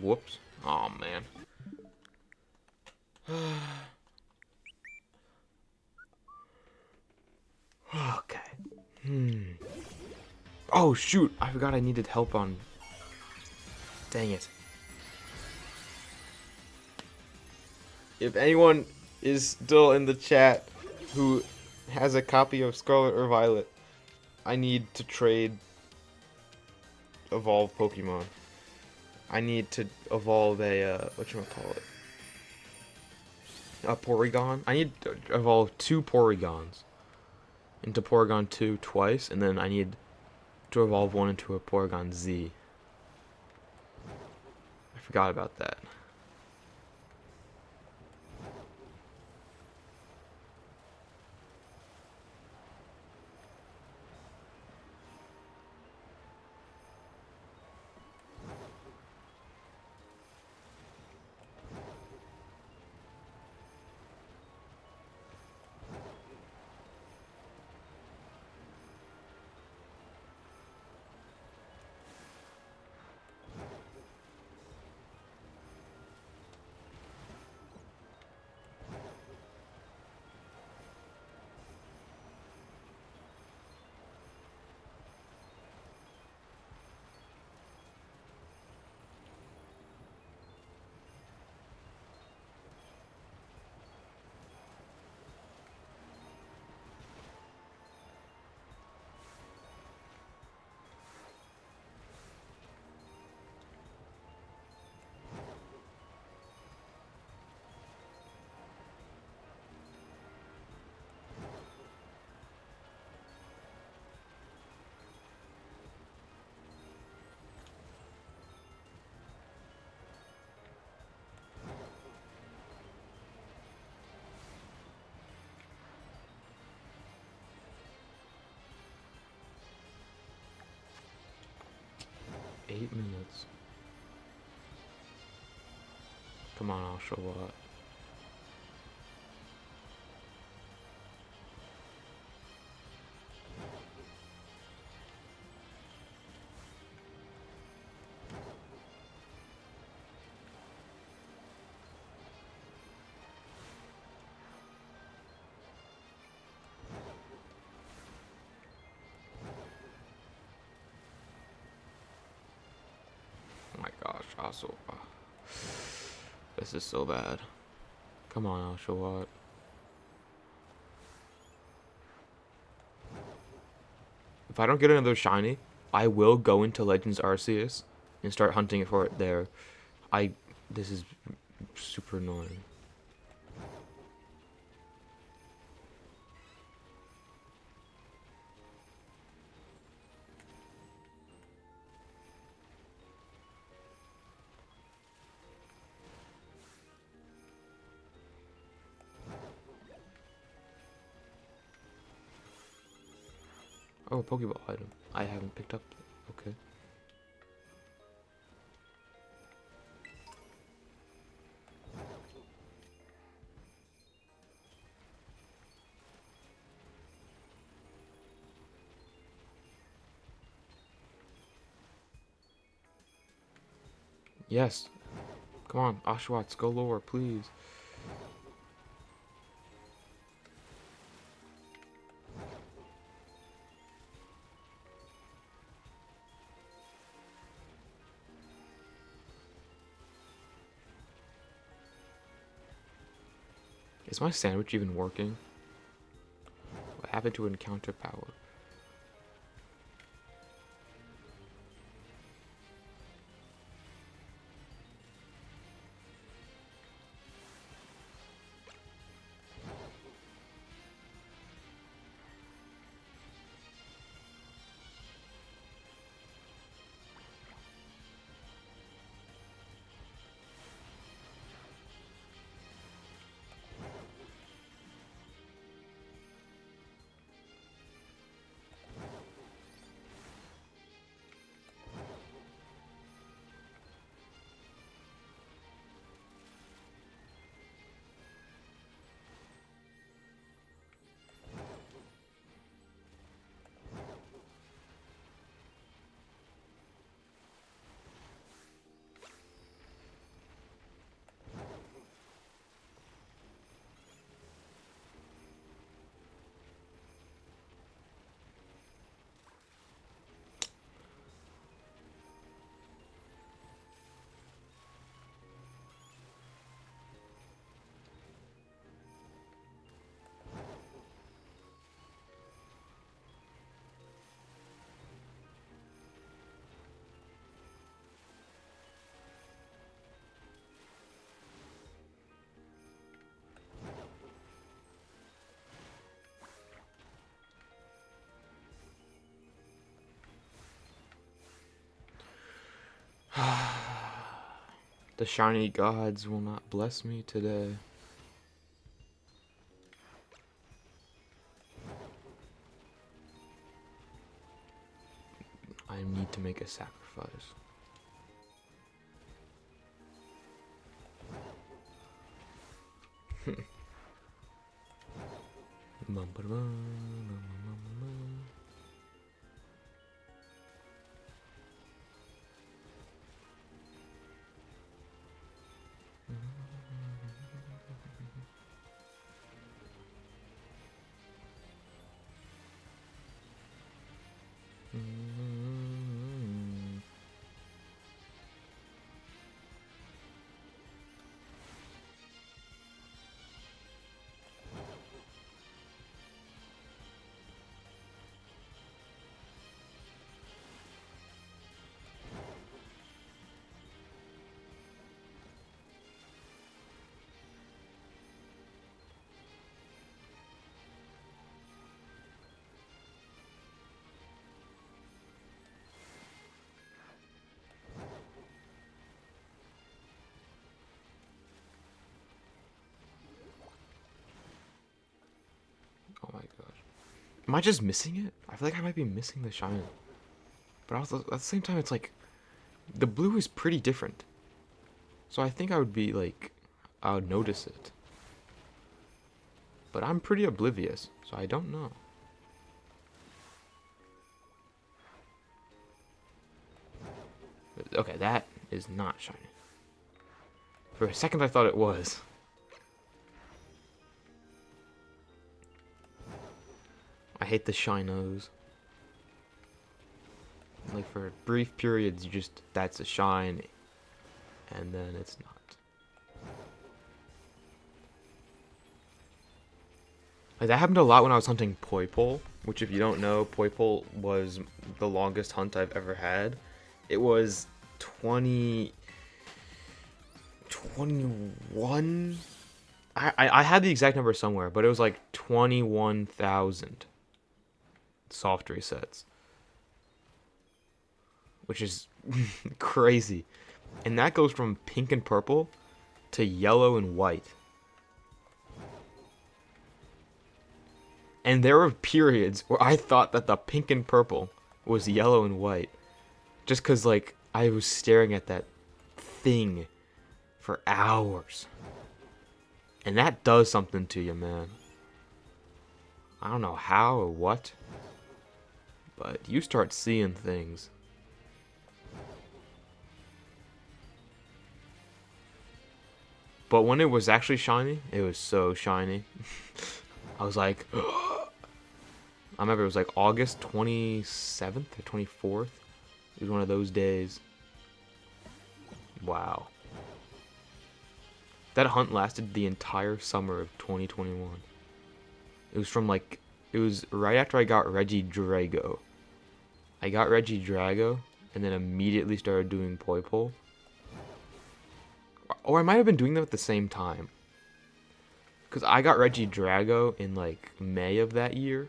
Whoops. Oh man. Okay. Oh shoot! I forgot I needed help on. Dang it. If anyone is still in the chat who has a copy of Scarlet or Violet, I need to trade evolved Pokemon. I need to evolve a, whatchamacallit? A Porygon? I need to evolve 2 Porygons into Porygon 2 twice, and then I need to evolve one into a Porygon Z. I forgot about that. Eight minutes. Come on, I'll show what. Oh my gosh, also. This is so bad. Come on, I'll show what. If I don't get another shiny, I will go into Legends Arceus and start hunting for it there. This is super annoying. Oh, a Pokeball item. I haven't picked up. Okay. Yes. Come on, Oshawotts, go lower, please. Is my sandwich even working? What happened to encounter power? The shiny gods will not bless me today. I need to make a sacrifice. Oh my gosh. Am I just missing it? I feel like I might be missing the shine. But also, at the same time, it's like, the blue is pretty different. So I think I would be like, I would notice it. But I'm pretty oblivious, so I don't know. Okay, that is not shiny. For a second I thought it was. I hate the shinos. Like for brief periods, you just, that's a shine, and then it's not. Like that happened a lot when I was hunting Poipole, which if you don't know, Poipole was the longest hunt I've ever had. It was 21. I had the exact number somewhere, but it was like 21,000 soft resets, which is crazy. And that goes from pink and purple to yellow and white. And there were periods where I thought that the pink and purple was yellow and white. Just because, like, I was staring at that thing for hours. And that does something to you, man. I don't know how or what, but you start seeing things. But when it was actually shiny, it was so shiny. I was like, I remember it was like August 27th or 24th. It was one of those days. Wow. That hunt lasted the entire summer of 2021. It was from like, it was right after I got Regidrago. I got Regidrago and then immediately started doing Poipole. Or I might have been doing them at the same time. Because I got Regidrago in like May of that year.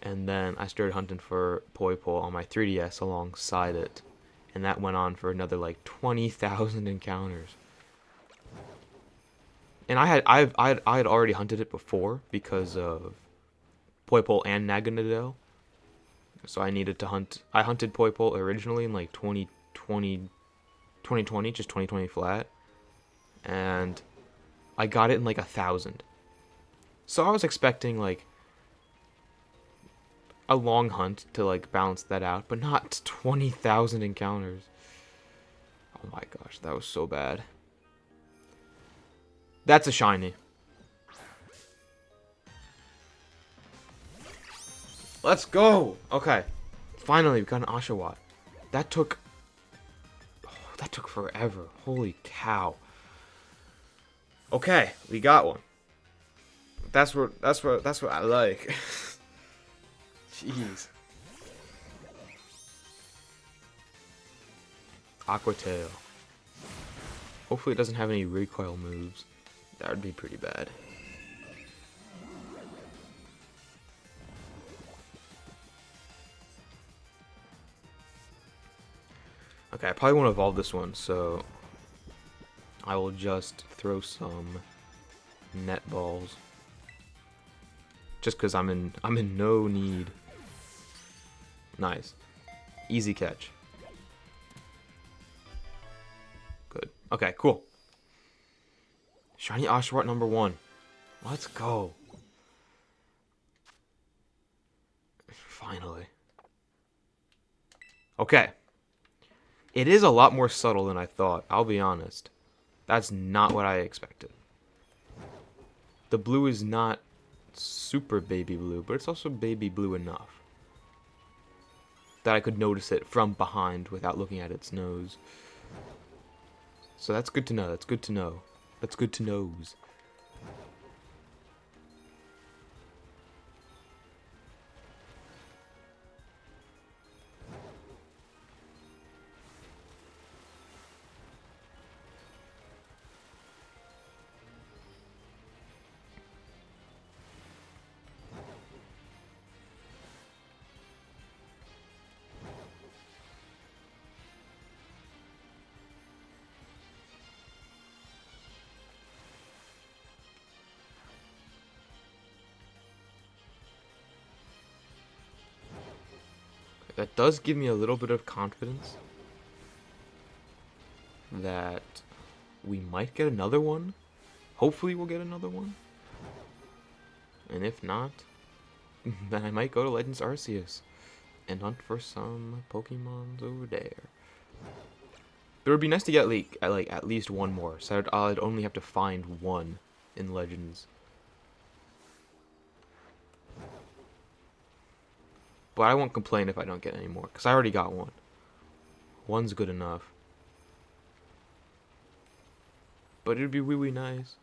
And then I started hunting for Poipole on my 3DS alongside it. And that went on for another like 20,000 encounters. And I had already hunted it before because of Poipole and Naganadel. So I needed to hunt. I hunted Poipole originally in like 2020, just 2020 flat. And I got it in like 1,000. So I was expecting like a long hunt to like balance that out, but not 20,000 encounters. Oh my gosh, that was so bad. That's a shiny. Let's go. Okay, finally we got an OSHAWOTT. That took forever. Holy cow. Okay, we got one. That's what I like. Jeez. Aqua Tail. Hopefully it doesn't have any recoil moves. That would be pretty bad. Okay, I probably won't evolve this one, so I will just throw some net balls. Just because I'm in no need. Nice. Easy catch. Good. Okay, cool. Shiny Oshawott number 1. Let's go. Finally. Okay. It is a lot more subtle than I thought, I'll be honest. That's not what I expected. The blue is not super baby blue, but it's also baby blue enough that I could notice it from behind without looking at its nose. So that's good to know. That's good to know. That's good to knows. That does give me a little bit of confidence that we might get another one. Hopefully we'll get another one. And if not, then I might go to Legends Arceus and hunt for some Pokemons over there. But it would be nice to get like at least one more, so I'd only have to find one in Legends. But I won't complain if I don't get any more, because I already got one. One's good enough. But it'd be really nice.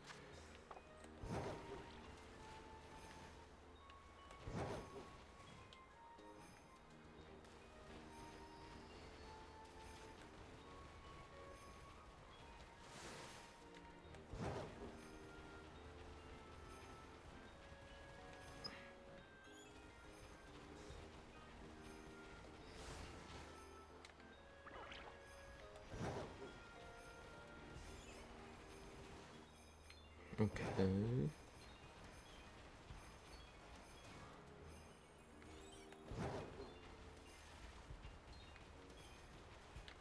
Okay.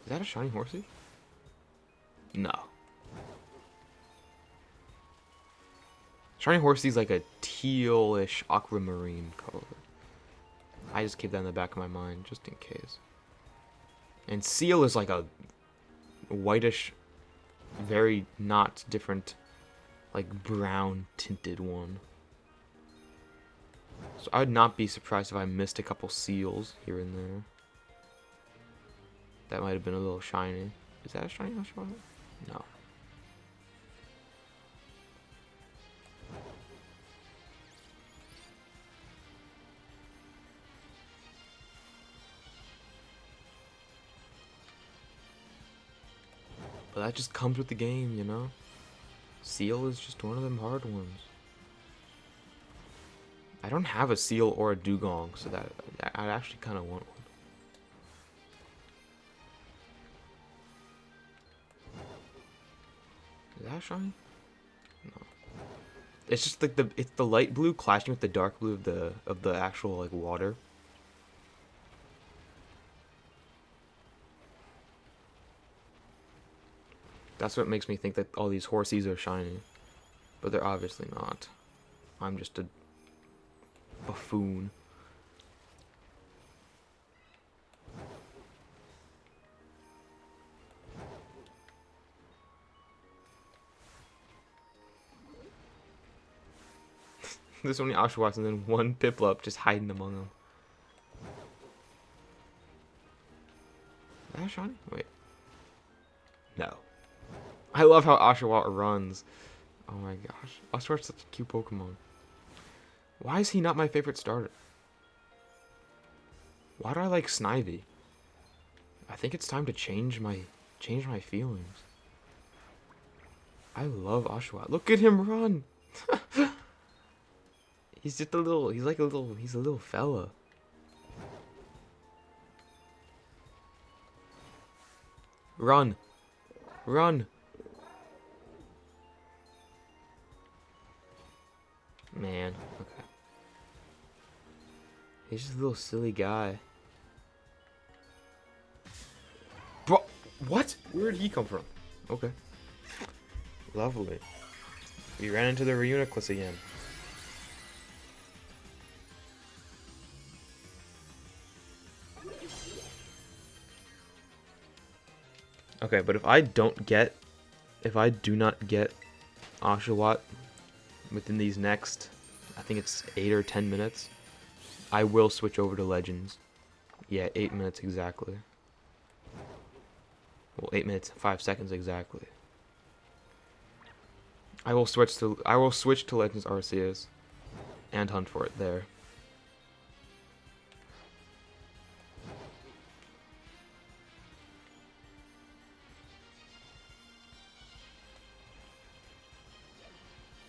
Is that a shiny horsey? No. Shiny horsey's like a tealish aquamarine color. I just keep that in the back of my mind just in case. And seal is like a whitish, very not different, like brown tinted one. So I would not be surprised if I missed a couple seals here and there. That might have been a little shiny. Is that a shiny Oshawott? No. But that just comes with the game, you know? Seal is just one of them hard ones. I don't have a seal or a dugong, so that I actually kind of want one. Is that shiny? No. It's just like it's the light blue clashing with the dark blue of the actual like water. That's what makes me think that all these horsies are shiny. But they're obviously not. I'm just a buffoon. There's only Oshawotts and then one Piplup just hiding among them. Is that shiny? Wait. No. I love how Oshawott runs. Oh my gosh. Oshawott's such a cute Pokemon. Why is he not my favorite starter? Why do I like Snivy? I think it's time to change my feelings. I love Oshawott. Look at him run. He's just a little, he's a little fella. Run! Run! Man, okay. He's just a little silly guy. Bro, what? Where did he come from? Okay. Lovely. We ran into the Reuniclus again. Okay, but if I do not get OSHAWOTT within these next, I think it's 8 or 10 minutes, I will switch over to Legends. Yeah, 8 minutes exactly. Well, 8 minutes and 5 seconds exactly. I will switch to Legends Arceus and hunt for it there.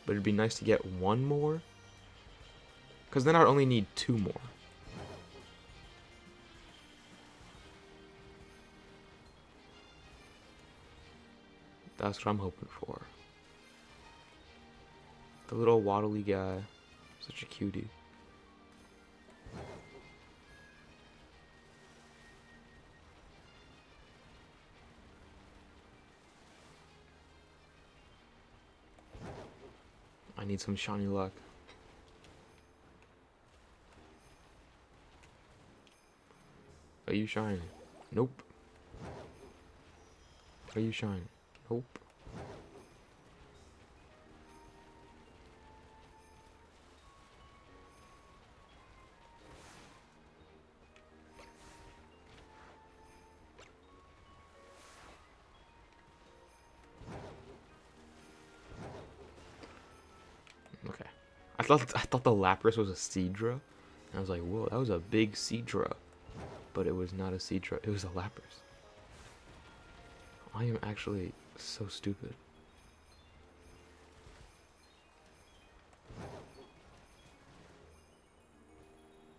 But it'd be nice to get one more, because then I'd only need 2 more. That's what I'm hoping for. The little waddly guy. Such a cutie. I need some shiny luck. Are you shining? Nope. Are you shining? Nope. Okay. I thought the Lapras was a Seadra. And I was like, whoa, that was a big Seadra. But it was not a Seadra, it was a Lapras. I am actually so stupid.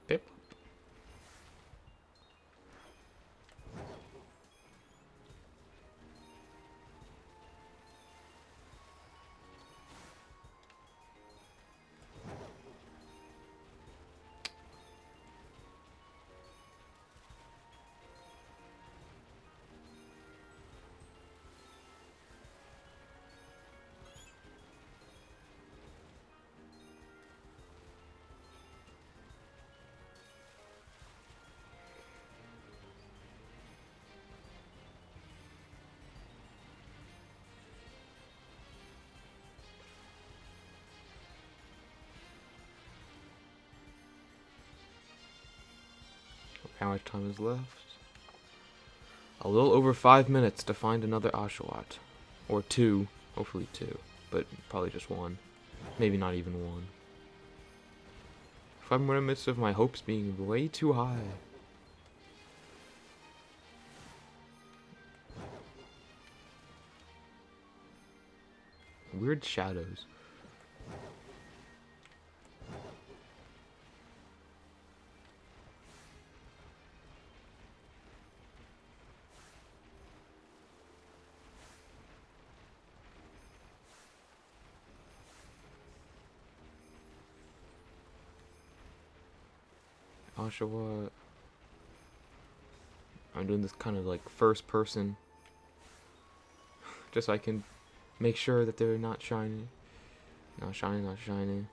Pip. How much time is left? A little over 5 minutes to find another OSHAWOTT. Or 2. Hopefully 2. But probably just 1. Maybe not even 1. If I'm in the midst of my hopes being way too high. Weird shadows. OSHAWOTT. I'm doing this kind of like first person. Just so I can make sure that they're not shiny. Not shiny, not shiny.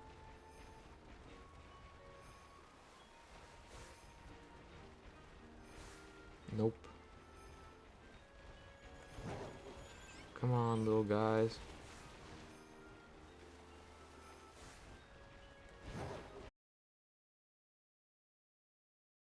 Nope. Come on, little guys.